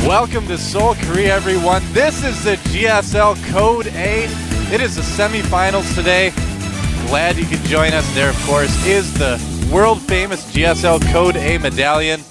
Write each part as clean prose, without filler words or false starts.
Welcome to Seoul, Korea, everyone. This is the GSL Code A. It is the semifinals today. Glad you could join us. There, of course, is the world-famous GSL Code A medallion.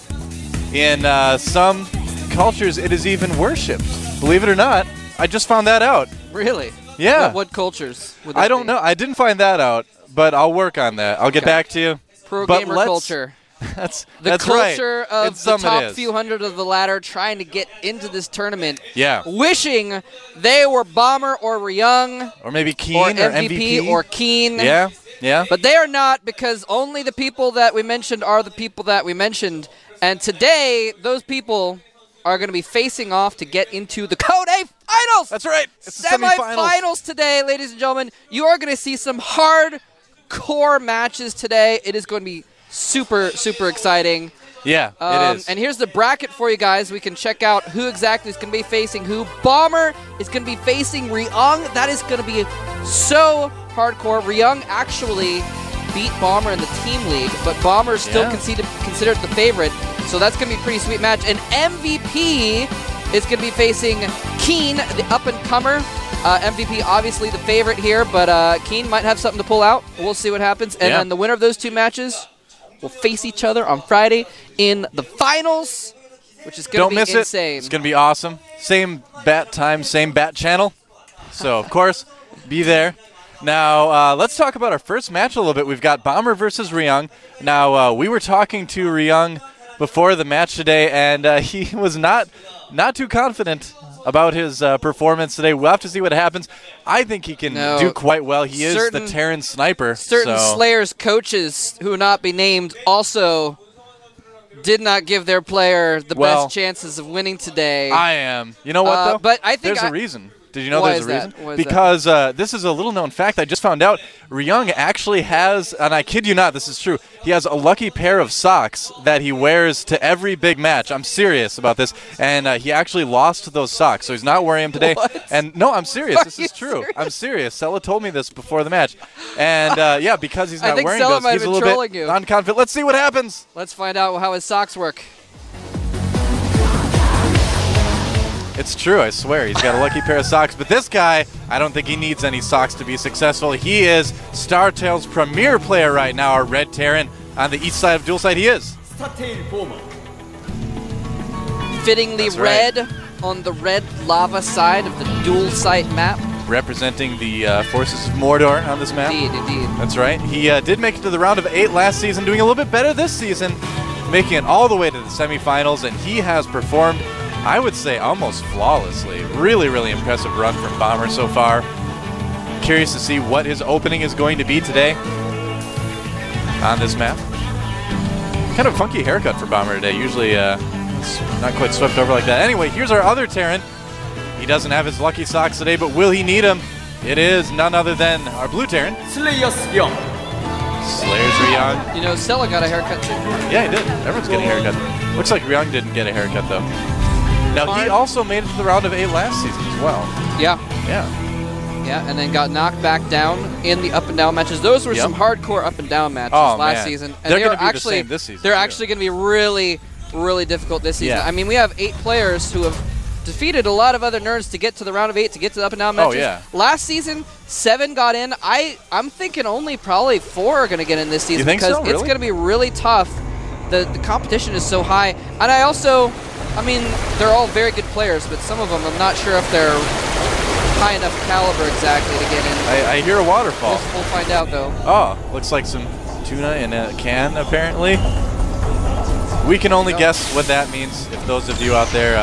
In some cultures, it is even worshipped. Believe it or not, I just found that out. Really? Yeah. What cultures would I that don't be? know. I didn't find that out, but I'll work on that. I'll get back to you. Pro But gamer let's- culture. That's The culture right. of the top few hundred of the ladder trying to get into this tournament. Yeah. Wishing they were Bomber or Ryung. Or maybe Keen or or MVP or Keen. Yeah, yeah. But they are not, because only the people that we mentioned are the people that we mentioned. And today, those people are going to be facing off to get into the Code A Finals. That's right. It's the Semi-finals today, ladies and gentlemen. You are going to see some hardcore matches today. It is going to be super, super exciting. Yeah, it is. And here's the bracket for you guys. We can check out who exactly is going to be facing who. Bomber is going to be facing Ryung. That is going to be so hardcore. Ryung actually beat Bomber in the team league, but Bomber is still considered the favorite. So that's going to be a pretty sweet match. And MVP is going to be facing Keen, the up-and-comer. MVP obviously the favorite here, but Keen might have something to pull out. We'll see what happens. And then the winner of those two matches will face each other on Friday in the finals, which is going to be insane. Don't miss it. It's going to be awesome. Same bat time, same bat channel. So, of course, be there. Now, let's talk about our first match a little bit. We've got Bomber versus Ryung. Now, we were talking to Ryung before the match today, and he was not too confident about his performance today. We'll have to see what happens. I think he can do quite well. He is the Terran sniper. Certain Slayers coaches, who will not be named, also did not give their player the best chances of winning today. I am. You know what, though? But I think there's a reason. Did you know Why there's a is reason? that? Because this is a little-known fact I just found out. Ryung actually has, and I kid you not, this is true, he has a lucky pair of socks that he wears to every big match. I'm serious about this. And he actually lost those socks, so he's not wearing them today. What? And no, I'm serious. Are This you is true. serious? I'm serious. Sella told me this before the match. And, yeah, because he's not wearing Sella those, might he's have a been little bit trolling you. unconfident. Let's see what happens. Let's find out how his socks work. It's true, I swear. He's got a lucky pair of socks. But this guy, I don't think he needs any socks to be successful. He is StarTale's premier player right now, our Red Terran. On the east side of dual site, he is. Fittingly red on the red lava side of the dual site map. Representing the forces of Mordor on this map. Indeed. That's right. He did make it to the round of 8 last season, doing a little bit better this season, making it all the way to the semifinals, and he has performed, I would say, almost flawlessly. Really, really impressive run from Bomber so far. Curious to see what his opening is going to be today on this map. Kind of funky haircut for Bomber today. Usually it's not quite swept over like that. Anyway, here's our other Terran. He doesn't have his lucky socks today, but will he need them? It is none other than our blue Terran. Slayers Ryung. You know, Sella got a haircut too. Yeah, he did. Everyone's getting a haircut. Looks like Ryung didn't get a haircut, though. Now, he also made it to the round of 8 last season as well. Yeah. Yeah. And then got knocked back down in the up and down matches. Those were some hardcore up and down matches last season. And they're going to be the same this season. They're actually going to be really, really difficult this season. Yeah. I mean, we have 8 players who have defeated a lot of other nerds to get to the round of 8, to get to the up and down matches. Oh, yeah. Last season, 7 got in. I'm thinking only probably 4 are going to get in this season. You think because so? Really? It's going to be really tough. The competition is so high. And I mean, they're all very good players, but some of them I'm not sure if they're high enough caliber exactly to get in. I hear a waterfall. We'll find out, though. Oh, looks like some tuna in a can, apparently. We can only guess what that means. If those of you out there,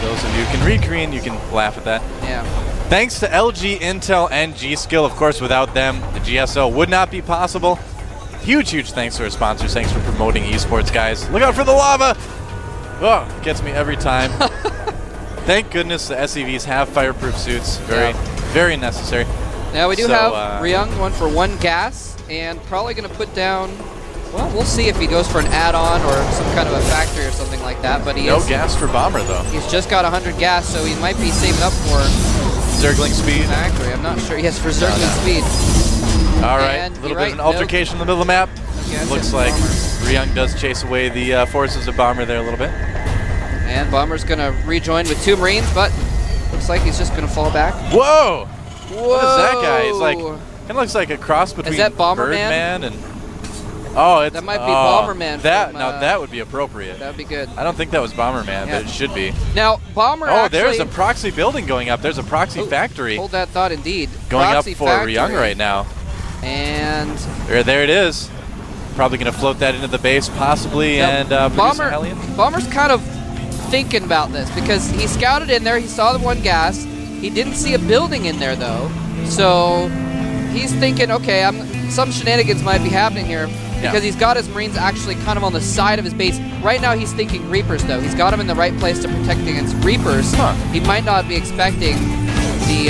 those of you who can read Korean, you can laugh at that. Yeah. Thanks to LG, Intel, and G-Skill. Of course, without them, the GSL would not be possible. Huge, huge thanks to our sponsors. Thanks for promoting esports, guys. Look out for the lava! Oh, it gets me every time. Thank goodness the SEVs have fireproof suits. Very necessary. Now we do have Ryung going for 1 gas and probably going to put down, well, we'll see if he goes for an add-on or some kind of a factory or something like that. But no gas for Bomber, though. He's just got 100 gas, so he might be saving up for Zergling speed. Exactly. I'm not sure. Yes, for Zergling speed. All right, And a little bit of an altercation in the middle of the map. Looks like Ryung does chase away the forces of Bomber there a little bit. And Bomber's going to rejoin with 2 Marines, but looks like he's just going to fall back. Whoa! Whoa! What is that guy? He's like, kind of looks like a cross between Birdman and... Oh, it's, that might be Bomberman. Now that would be appropriate. That would be good. I don't think that was Bomberman, but it should be. Now, Bomber actually... there's a proxy building going up. There's a proxy factory. Hold that thought, indeed. Going proxy up for Ryung right now. And... There it is. Probably going to float that into the base, possibly, and produce a Hellion. Bomber's kind of thinking about this, because he scouted in there. He saw the 1 gas. He didn't see a building in there, though. So he's thinking, okay, some shenanigans might be happening here. Because he's got his Marines actually kind of on the side of his base. Right now he's thinking Reapers, though. He's got them in the right place to protect against Reapers. He might not be expecting the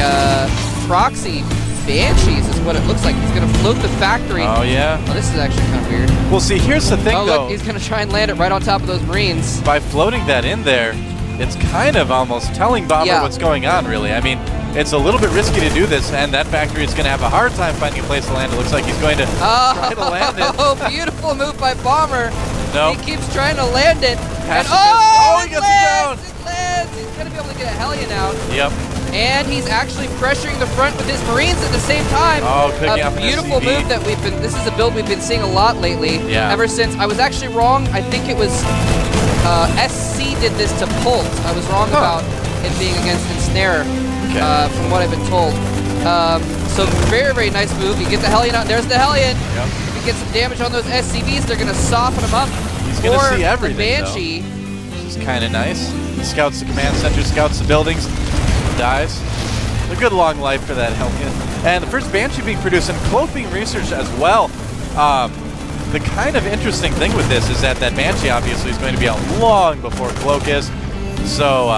proxy Banshees is what it looks like. He's going to float the factory. Oh, yeah. Oh, this is actually kind of weird. Well, see, here's the thing, though. Look, he's going to try and land it right on top of those Marines. By floating that in there, it's kind of almost telling Bomber what's going on, really. I mean, it's a little bit risky to do this, and that factory is going to have a hard time finding a place to land. It looks like he's going to try to land it. Oh, beautiful move by Bomber. No. He keeps trying to land it. And he gets it down. It lands. He's going to be able to get a Hellion out. Yep. And he's actually pressuring the front with his Marines at the same time. Oh, picking up a beautiful move that this is a build we've been seeing a lot lately. Yeah. Ever since, I was actually wrong. I think it was SC did this to Pult. I was wrong about it being against Ensnare, from what I've been told. So very, very nice move. You get the Hellion out. There's the Hellion. Yep. If you get some damage on those SCVs, they're going to soften them up. He's going to see everything, the Banshee. Which is kind of nice. He scouts the command center, scouts the buildings, dies. A good long life for that Hellion. And the first Banshee being produced and Cloak being researched as well. The kind of interesting thing with this is that Banshee obviously is going to be out long before Cloak is. So,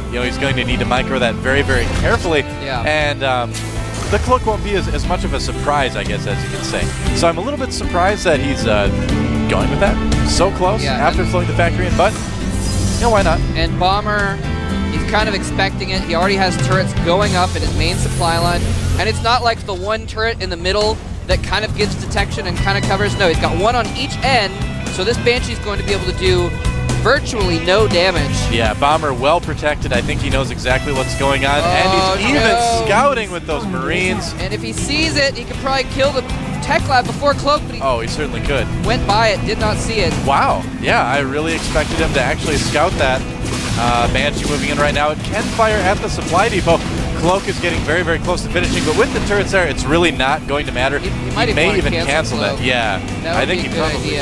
you know, he's going to need to micro that very, very carefully. Yeah. And the Cloak won't be as much of a surprise, I guess, as you can say. So I'm a little bit surprised that he's going with that so close after floating the factory in, but, you know, why not? And Bomber, he's kind of expecting it. He already has turrets going up in his main supply line. And it's not like the 1 turret in the middle that kind of gives detection and kind of covers. No, he's got 1 on each end. So this Banshee's going to be able to do virtually no damage. Yeah, Bomber well protected. I think he knows exactly what's going on. And he's even scouting with those Marines. And if he sees it, he could probably kill the Tech Lab before Cloak, but he certainly could. Went by it, did not see it. Wow. Yeah, I really expected him to actually scout that. Banshee moving in right now. It can fire at the supply depot. Cloak is getting very, very close to finishing, but with the turrets there, it's really not going to matter. He may even cancel that. Yeah, I think he probably should.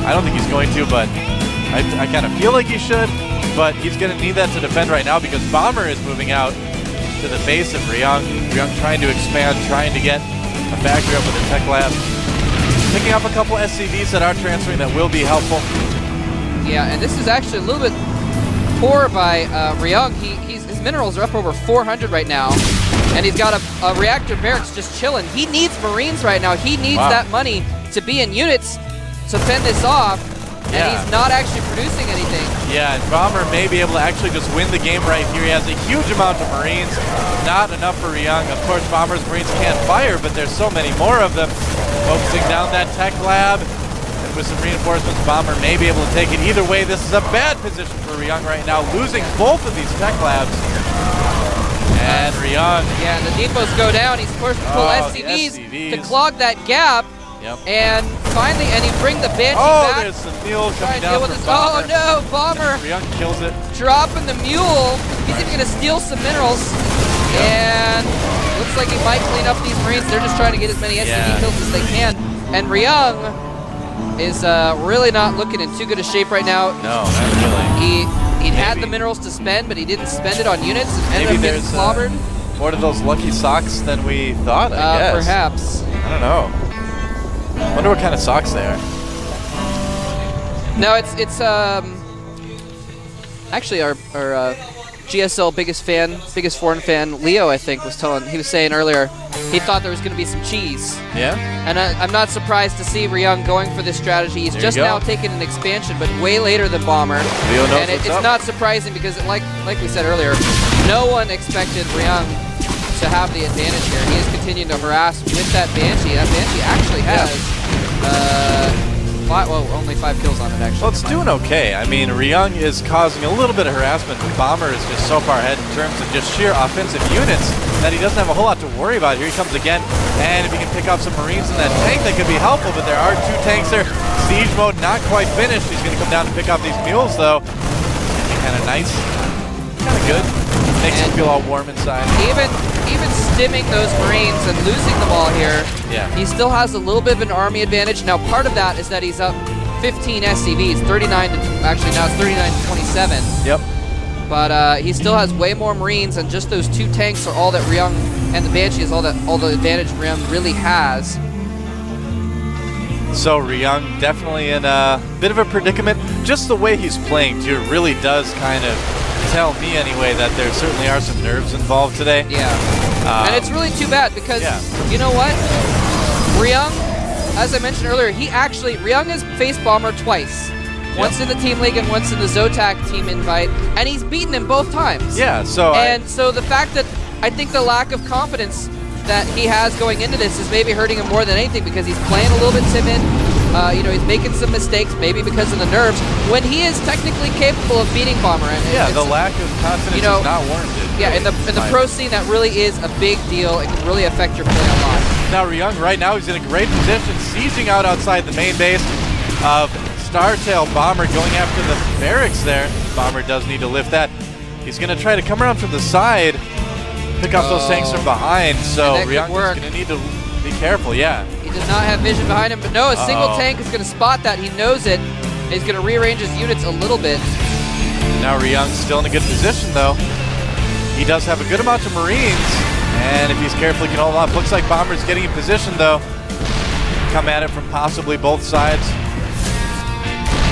I don't think he's going to, but I kind of feel like he should. But he's going to need that to defend right now because Bomber is moving out to the base of Ryung. Ryung trying to expand, trying to get a factory up with a tech lab. Picking up a couple SCVs that are transferring that will be helpful. Yeah, and this is actually a little bit poor by Ryung. His minerals are up over 400 right now, and he's got a reactor barracks just chilling. He needs Marines right now. He needs that money to be in units to fend this off, and he's not actually producing anything. Yeah, and Bomber may be able to actually just win the game right here. He has a huge amount of Marines, not enough for Ryung. Of course, Bomber's Marines can't fire, but there's so many more of them. Focusing down that tech lab. With some reinforcements, Bomber may be able to take it. Either way, this is a bad position for Ryung right now, losing both of these tech labs. And Ryung. Yeah, the depots go down. He's forced to pull SCVs to clog that gap. Yep. And finally, he bring the Banshee back. Oh, there's the mule coming down from Bomber. Oh no, Bomber. Ryung kills it. Dropping the mule. He's even going to steal some minerals. And looks like he might clean up these Marines. They're just trying to get as many SCV kills as they can. And Ryung is really not looking in too good a shape right now. No, not really. He had the minerals to spend, but he didn't spend it on units and ended up getting clobbered. More of those lucky socks than we thought, I guess. Perhaps. I don't know. Wonder what kind of socks they are. No, it's actually our GSL biggest foreign fan, Leo, I think, he was saying earlier, he thought there was going to be some cheese. Yeah? And I'm not surprised to see Ryung going for this strategy. He's just now taken an expansion, but way later than Bomber. Leo knows and it's not surprising because, like we said earlier, no one expected Ryung to have the advantage here. He is continuing to harass with that Banshee. That Banshee actually has only 5 kills on it, actually. Well, it's doing okay. I mean, Ryung is causing a little bit of harassment, but Bomber is just so far ahead in terms of just sheer offensive units that he doesn't have a whole lot to worry about. Here he comes again, and if he can pick up some Marines in that tank, that could be helpful, but there are 2 tanks there. Siege mode not quite finished. He's going to come down to pick up these mules, though. Kind of nice. Kind of good. Makes him feel all warm inside. Even stimming those Marines and losing them all here, he still has a little bit of an army advantage. Now, part of that is that he's up 15 SCVs, 39 to, actually now it's 39 to 27. Yep. But he still has way more Marines, and just those 2 tanks are all that Ryung and the Banshee is all the advantage Ryung really has. So Ryung definitely in a bit of a predicament. Just the way he's playing too really does kind of tell me anyway that there certainly are some nerves involved today. Yeah. And it's really too bad because, you know what? Ryung, as I mentioned earlier, Ryung has faced Bomber twice. Once in the Team League and once in the Zotac team invite, and he's beaten him both times. Yeah, so so the fact that I think the lack of confidence that he has going into this is maybe hurting him more than anything because he's playing a little bit timid. You know, he's making some mistakes, maybe because of the nerves, when he is technically capable of beating Bomber. And the lack of confidence is not warranted. Yeah, in the pro scene, that really is a big deal. It can really affect your play a lot. Now Ryung, right now, he's in a great position, sieging out outside the main base of Startail. Bomber going after the barracks there. Bomber does need to lift that. He's going to try to come around from the side, pick up those tanks from behind, so Ryung is going to need to be careful, He does not have vision behind him, but no, a single tank is going to spot that. He knows it. He's going to rearrange his units a little bit. Now Ryung's still in a good position, though. He does have a good amount of Marines, and if he's careful, he can hold off. Looks like Bomber's getting in position, though. Come at it from possibly both sides.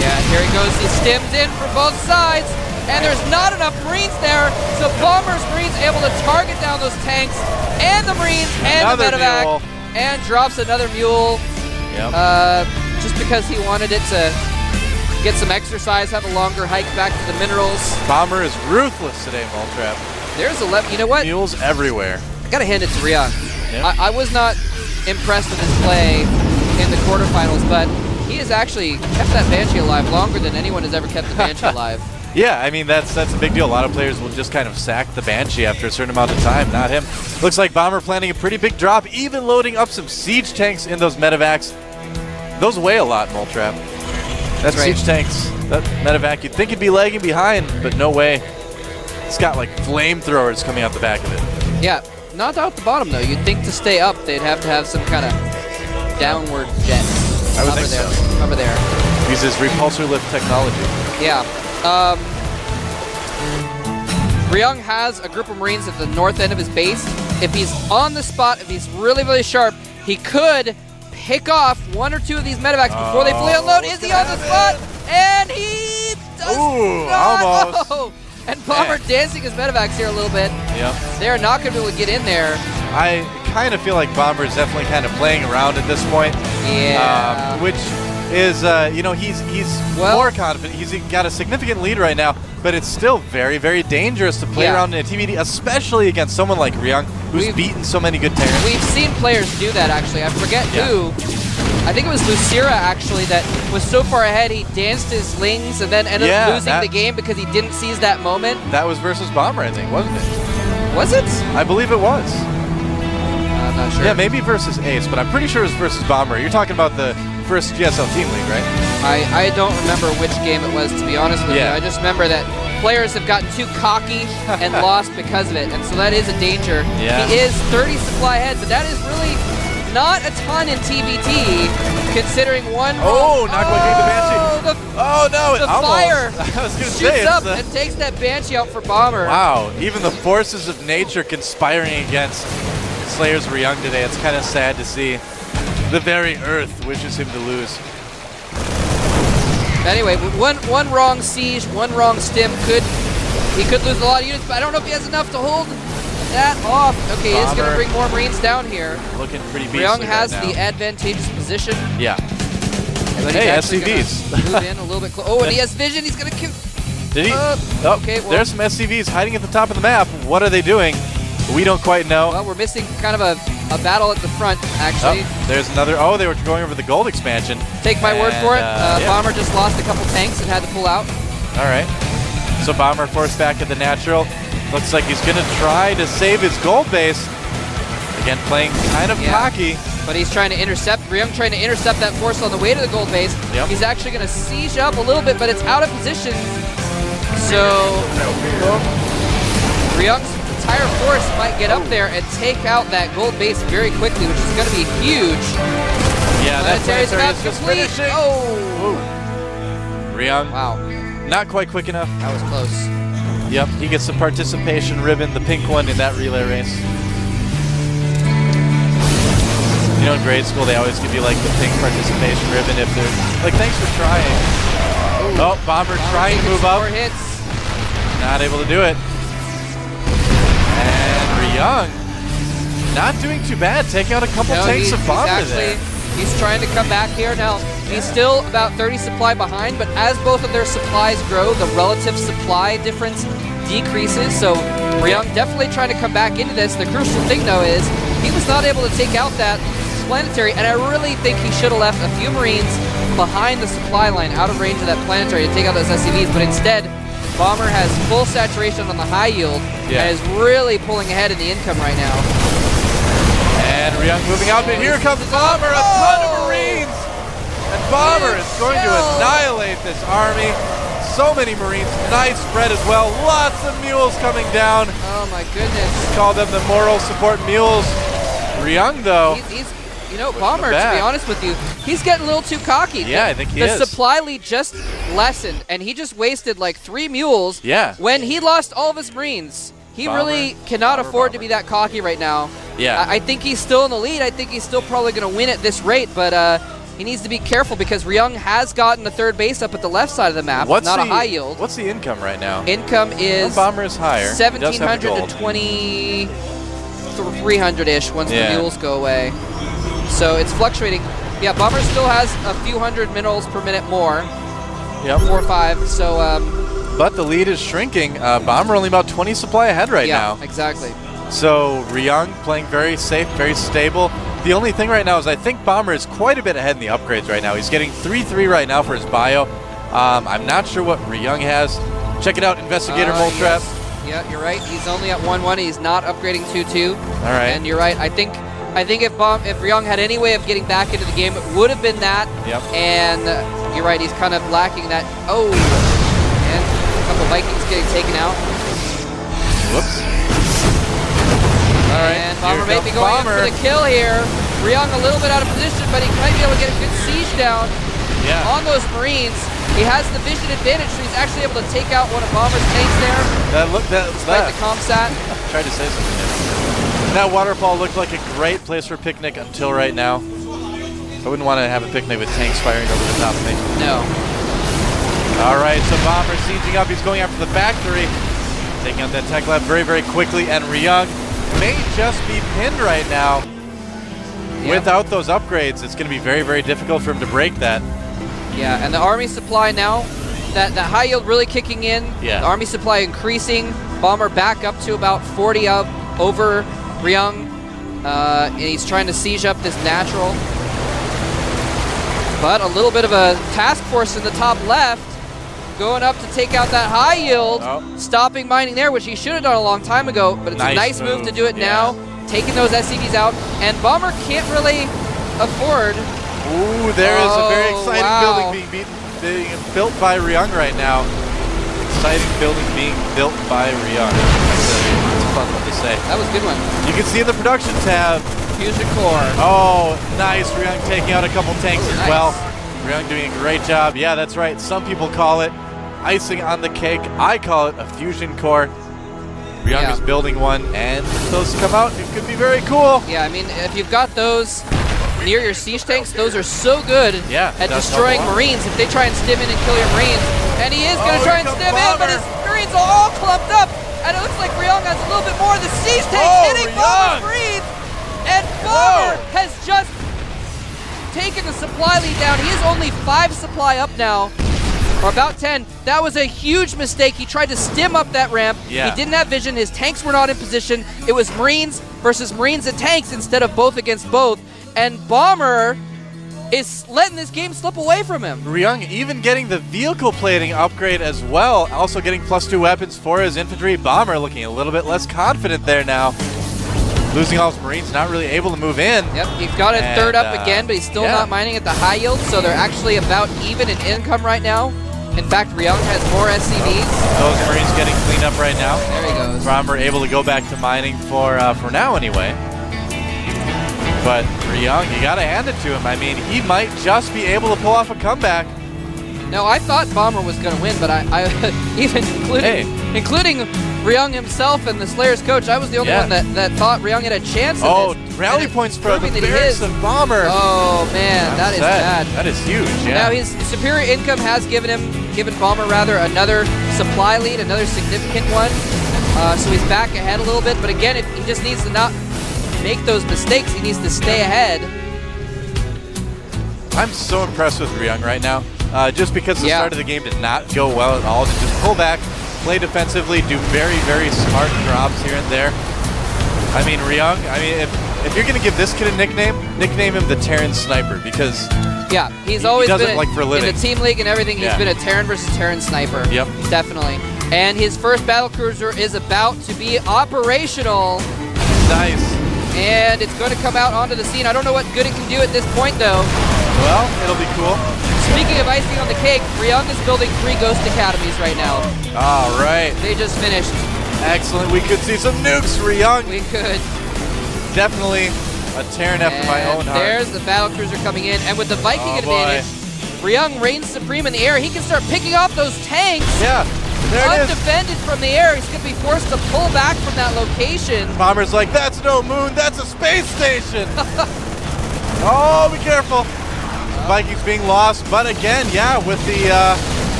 Yeah, here he goes. He stims in from both sides, and there's not enough Marines there, so Bomber's Marines able to target down those tanks and the Marines and the medevac, and drops another mule. Just because he wanted it to get some exercise, have a longer hike back to the minerals. Bomber is ruthless today, Moltrap. There's 11. You know what? Mules everywhere. I gotta hand it to Ryung. I was not impressed with his play in the quarterfinals, but he has actually kept that Banshee alive longer than anyone has ever kept the Banshee alive. Yeah, I mean, that's a big deal. A lot of players will just kind of sack the Banshee after a certain amount of time, not him. Looks like Bomber planning a pretty big drop, even loading up some siege tanks in those medevacs. Those weigh a lot, Moltrap. That's siege tanks, that medevac, you'd think it'd be lagging behind, but no way. It's got like flamethrowers coming out the back of it. Yeah, not out the bottom though. You'd think to stay up, they'd have to have some kind of downward jet. I would think so. Over there. Uses repulsor lift technology. Yeah. Ryung has a group of Marines at the north end of his base. If he's on the spot, if he's really, really sharp, he could pick off 1 or 2 of these medevacs before they fully unload. Is he on the spot? And he does not. Almost. And Bomber dancing his medevacs here a little bit. Yep. They're not going to be able to get in there. I kind of feel like Bomber is definitely kind of playing around at this point. Yeah. Which is, you know, he's more confident. He's got a significant lead right now, but it's still very, very dangerous to play around in a TVD, especially against someone like Ryung, who's beaten so many good Terrans. We've seen players do that, actually. I forget who. I think it was Lucira, actually, that was so far ahead he danced his lings and then ended up losing the game because he didn't seize that moment. That was versus Bomber, I think, wasn't it? Was it? I believe it was. I'm not sure. Yeah, maybe versus Ace, but I'm pretty sure it was versus Bomber. You're talking about the first GSL Team League, right? I don't remember which game it was, to be honest with you. I just remember that players have gotten too cocky and lost because of it, and so that is a danger. Yeah. He is 30 supply ahead, but that is really not a ton in TVT, considering one not quite getting the Banshee. The fire I was gonna shoots up and takes that Banshee out for Bomber. Wow, even the forces of nature conspiring against Slayer's Ryung today. It's kind of sad to see. The very earth wishes him to lose. Anyway, one wrong siege, one wrong stim, he could lose a lot of units, but I don't know if he has enough to hold that off. Okay, he's going to bring more Marines down here. Looking pretty beastly. Ryung has the advantageous position. Yeah. But hey, SCVs. Move in a little bit close. Oh, and he has vision. He's going to kill. Did he? Okay, well, there's some SCVs hiding at the top of the map. What are they doing? We don't quite know. Well, we're missing kind of a battle at the front, actually. Oh, there's another. Oh, they were going over the gold expansion. Take my word for it. Yeah. Bomber just lost a couple tanks and had to pull out. All right. So Bomber forced back at the natural. Looks like he's going to try to save his gold base. Again, playing kind of cocky. But he's trying to intercept. Ryung trying to intercept that force on the way to the gold base. Yep. He's actually going to siege up a little bit, but it's out of position. So Ryung's entire force might get up there and take out that gold base very quickly, which is going to be huge. Yeah, that Planetary's about to just complete. finishing. Oh! Ryung, Wow. not quite quick enough. That was close. Yep, he gets the participation ribbon, the pink one in that relay race. You know, in grade school, they always give you like the pink participation ribbon if they're like, thanks for trying. Oh, Bomber trying to move up. 4 hits. Not able to do it. And Ryung not doing too bad, taking out a couple tanks of Bomber there. He's trying to come back here. Now, he's still about 30 supply behind, but as both of their supplies grow, the relative supply difference decreases. So Ryung definitely trying to come back into this. The crucial thing, though, is he was not able to take out that planetary, and I really think he should have left a few Marines behind the supply line, out of range of that planetary to take out those SCVs, but instead, Bomber has full saturation on the high yield and is really pulling ahead in the income right now. And Ryung moving out, but here comes Bomber, a ton of Marines! And Bomber is going to annihilate this army. So many Marines, nice spread as well. Lots of mules coming down. Oh my goodness. Call them the moral support mules. Ryung, though. You know, Bomber, to be honest with you, he's getting a little too cocky. Yeah, I think he is. The supply lead just lessened, and he just wasted like 3 mules when he lost all of his Marines. He really cannot afford to be that cocky right now. Yeah. I think he's still in the lead. I think he's still probably going to win at this rate, but he needs to be careful because Ryung has gotten a 3rd base up at the left side of the map, not a high yield. What's the income right now? Income is Bomber is higher. 1,700 to 2,300-ish once the mules go away. So it's fluctuating. Yeah, Bomber still has a few hundred minerals per minute more. Yep. 4 or 5. So. But the lead is shrinking. Bomber only about 20 supply ahead right now. Yeah, exactly. So Ryung playing very safe, very stable. The only thing right now is I think Bomber is quite a bit ahead in the upgrades right now. He's getting 3-3 right now for his bio. I'm not sure what Ryung has. Check it out, Investigator Mole Trap. Yeah, you're right. He's only at 1-1. He's not upgrading 2-2. All right. And you're right. I think if Ryung had any way of getting back into the game, it would have been that. Yep. And you're right. He's kind of lacking that. Oh, and a couple Vikings getting taken out. Whoops. All right. And Bomber may be going in for the kill here. Ryung a little bit out of position, but he might be able to get a good siege down on those Marines. He has the vision advantage, so he's actually able to take out one of Bomber's tanks there. Despite the comsat. Tried to say something there. That waterfall looked like a great place for a picnic until right now. I wouldn't want to have a picnic with tanks firing over the top of me. No. All right, so Bomber sieging up. He's going after the factory. Taking out that tech lab very, very quickly, and Ryung may just be pinned right now. Without those upgrades, it's going to be very, very difficult for him to break that. Yeah, and the army supply now, that high yield really kicking in. Yeah. The army supply increasing. Bomber back up to about 40 up over Ryung. And he's trying to siege up this natural. But a little bit of a task force in the top left. Going up to take out that high yield. Stopping mining there, which he should have done a long time ago. But it's a nice move to do it now. Taking those SCVs out. And Bomber can't really afford. Ooh, there is a very exciting building being built by Ryung right now. Exciting building being built by Ryung. That's a fun one to say. That was a good one. You can see in the production tab. Fusion core. Oh, nice. Ryung taking out a couple tanks as well. Ryung doing a great job. Yeah, that's right. Some people call it icing on the cake. I call it a fusion core. Ryung is building one, and if those come out, it could be very cool. Yeah, I mean, if you've got those near your siege tanks, those are so good at destroying Marines if they try and stim in and kill your Marines. And he is going to try and stim in, but his Marines are all clumped up. And it looks like Ryung has a little bit more of the siege tanks hitting Bomber's Marines. And Bomber has just taken the supply lead down. He is only 5 supply up now. or about 10. That was a huge mistake. He tried to stim up that ramp. Yeah. He didn't have vision. His tanks were not in position. It was Marines versus Marines and tanks instead of both against both. And Bomber is letting this game slip away from him. Ryung even getting the vehicle plating upgrade as well, also getting +2 weapons for his infantry. Bomber looking a little bit less confident there now. Losing all his Marines, not really able to move in. Yep, he's got it third up again, but he's still yeah. not mining at the high yield, so they're actually about even in income right now. In fact, Ryung has more SCVs. Those Marines getting cleaned up right now. There he goes. Bomber able to go back to mining for now anyway. But Ryung, you got to hand it to him. I mean, he might just be able to pull off a comeback. No, I thought Bomber was going to win, but I even including Ryung himself and the Slayer's coach, I was the only one that thought Ryung had a chance. Oh, rally points for the barracks of Bomber. Oh man, that is bad. That is huge. Yeah. Now his superior income has given Bomber another supply lead, another significant one. So he's back ahead a little bit, but again, if he just needs to not make those mistakes, he needs to stay ahead. I'm so impressed with Ryung right now. Just because the start of the game did not go well at all, to just pull back, play defensively, do very, very smart drops here and there. I mean, Ryung, if you're going to give this kid a nickname him the Terran Sniper, because he's always does been it like for a living. In the team league and everything, he's been a Terran versus Terran Sniper. Yep. Definitely. And his first battlecruiser is about to be operational. Nice. And it's going to come out onto the scene. I don't know what good it can do at this point, though. Well, it'll be cool. Speaking of icing on the cake, Ryung is building 3 Ghost Academies right now. All right. They just finished. Excellent. We could see some nukes, Ryung. We could. Definitely a Terran after my own heart. There's the battlecruiser coming in. And with the Viking advantage, Ryung reigns supreme in the air. He can start picking off those tanks. Yeah. There it is. Undefended from the air. He's going to be forced to pull back from that location. Bomber's like, that's no moon, that's a space station. Oh, be careful. Vikings being lost, but again, with the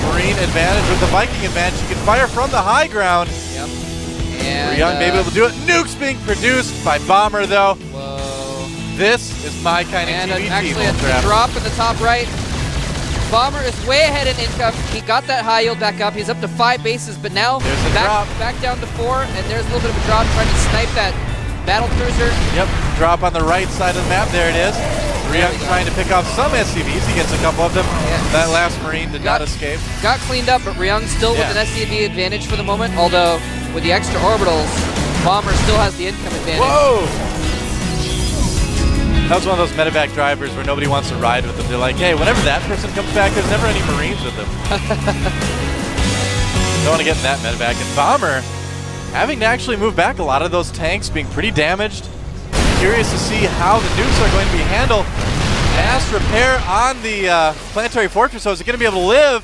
Marine advantage, with the Viking advantage, you can fire from the high ground. Yep. And Ryung may be able to do it. Nukes being produced by Bomber, though. Whoa. This is my kind of TV actually team. a drop in the top right. Bomber is way ahead in income. He got that high yield back up. He's up to 5 bases, but now back down to 4, and there's a little bit of a drop trying to snipe that battlecruiser. Yep, drop on the right side of the map. There it is. Ryung trying to pick off some SCVs. He gets a couple of them. Yeah. That last Marine did not escape. Got cleaned up, but Ryung still with an SCV advantage for the moment, although with the extra orbitals, Bomber still has the income advantage. Whoa! That was one of those medevac drivers where nobody wants to ride with them. They're like, hey, whenever that person comes back, there's never any Marines with them. Don't want to get in that medevac. And Bomber having to actually move back a lot of those tanks, being pretty damaged. Curious to see how the nukes are going to be handled. Mass repair on the planetary fortress. So is it going to be able to live?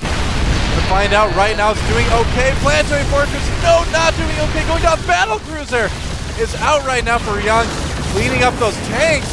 To find out right now, it's doing okay. Planetary fortress, no, not doing okay. Going down. Battlecruiser is out right now for Ryung. Cleaning up those tanks.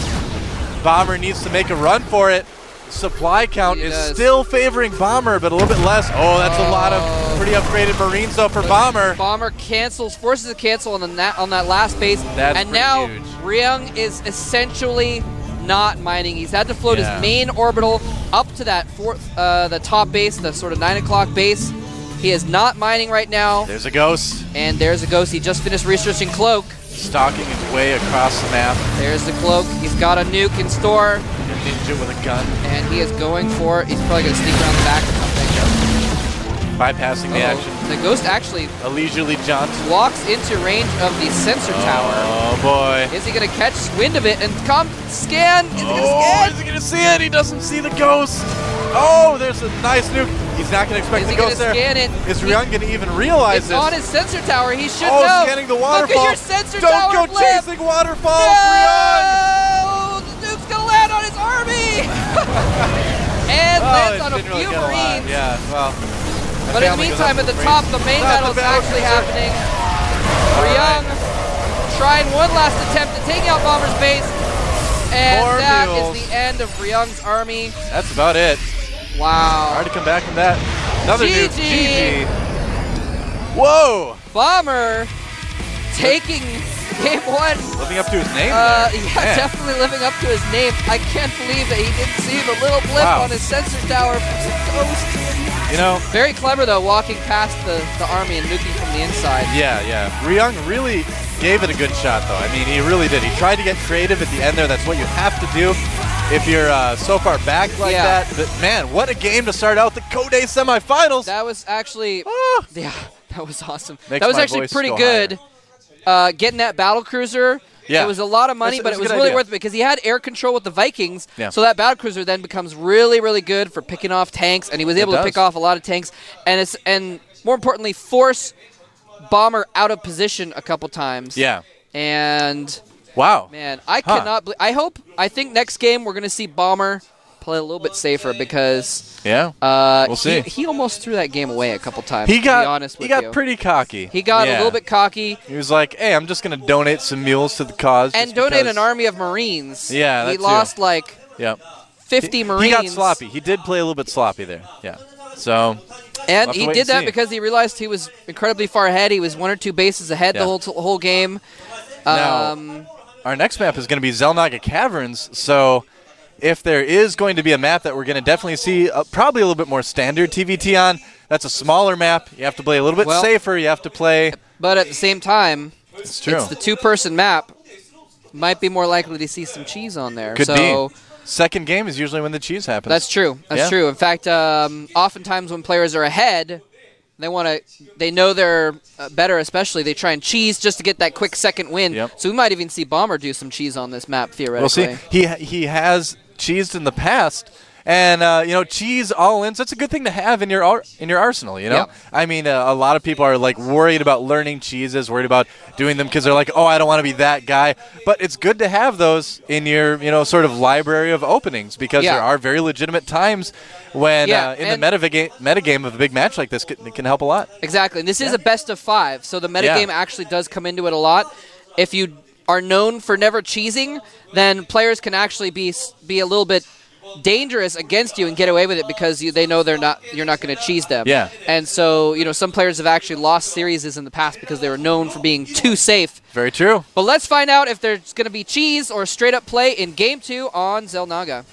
Bomber needs to make a run for it. Supply count is still favoring Bomber, but a little bit less. Oh, that's a lot of pretty upgraded Marines, though, for Bomber. Bomber forces a cancel on that last base. That's now huge. Ryung is essentially not mining. He's had to float his main orbital up to that the top base, the sort of 9 o'clock base. He is not mining right now. There's a ghost. And there's a ghost. He just finished researching Cloak. Stalking his way across the map. There's the Cloak. He's got a nuke in store. A ninja with a gun. And he is going for, he's probably going to sneak around the back or something. Bypassing the action. The ghost actually a leisurely jaunt walks into range of the sensor tower. Oh boy. Is he going to catch wind of it and scan? Is he going to scan? Is he going to see it? He doesn't see the ghost. Oh, there's a nice nuke. He's not going to expect the ghost there. Scan it? Is Ryung going to even realize this? It's on his sensor tower. He should know. Scanning the waterfall. Look at your sensor tower. Don't go chasing waterfalls, Ryung. No! The nuke's going to land on his army. And lands on a few Marines. Yeah, well. But in the meantime, at the top, the main battle is actually happening. Ryung trying one last attempt at taking out Bomber's base. And that is the end of Ryung's army. That's about it. Wow. Hard to come back from that. Another GG. GG. Whoa. Bomber taking game 1. Living up to his name. Yeah, Man. definitely living up to his name. I can't believe that he didn't see the little blip on his sensor tower from some Ghost. You know, very clever though, walking past the army and nuking from the inside. Yeah. Ryung really gave it a good shot though. I mean, he really did. He tried to get creative at the end there. That's what you have to do if you're so far back like that. But man, what a game to start out the Code A semifinals. That was actually, yeah, that was awesome. Makes that was my actually voice pretty go good. Getting that battle cruiser. Yeah. It was a lot of money, but it was really worth it because he had air control with the Vikings. Yeah. So that battle cruiser then becomes really, really good for picking off tanks, and he was able to pick off a lot of tanks, and more importantly, force Bomber out of position a couple times. Yeah. And wow, man, I cannot. I think next game we're going to see Bomber play a little bit safer because we'll see. He almost threw that game away a couple times. He got to be honest with you. pretty cocky. He got a little bit cocky. He was like, "Hey, I'm just going to donate some mules to the cause and donate an army of Marines." Yeah, he lost like 50 Marines. He got sloppy. He did play a little bit sloppy there. Yeah. So. And he did that because he realized he was incredibly far ahead. He was 1 or 2 bases ahead the whole game. Now, our next map is going to be Xel'Naga Caverns. So if there is going to be a map that we're going to definitely see probably a little bit more standard TVT on, that's a smaller map. You have to play a little bit safer. You have to play. But at the same time, it's true. It's the 2-person map. Might be more likely to see some cheese on there. Could be. Second game is usually when the cheese happens. That's true. That's true. In fact, oftentimes when players are ahead, they know they're better, especially they try and cheese just to get that quick second win. Yep. So we might even see Bomber do some cheese on this map theoretically. We'll see. He has cheesed in the past. And cheese all-ins, that's a good thing to have in your arsenal, you know? Yeah. I mean, a lot of people are, like, worried about learning cheeses, worried about doing them because they're like, oh, I don't want to be that guy. But it's good to have those in your, sort of library of openings because there are very legitimate times when in the metagame of a big match like this, it can help a lot. Exactly. And this is a best of 5, so the metagame actually does come into it a lot. If you are known for never cheesing, then players can actually be a little bit dangerous against you and get away with it because they know you're not going to cheese them. Yeah. And so, some players have actually lost series in the past because they were known for being too safe. Very true. But let's find out if there's going to be cheese or straight up play in Game 2 on Xel'Naga.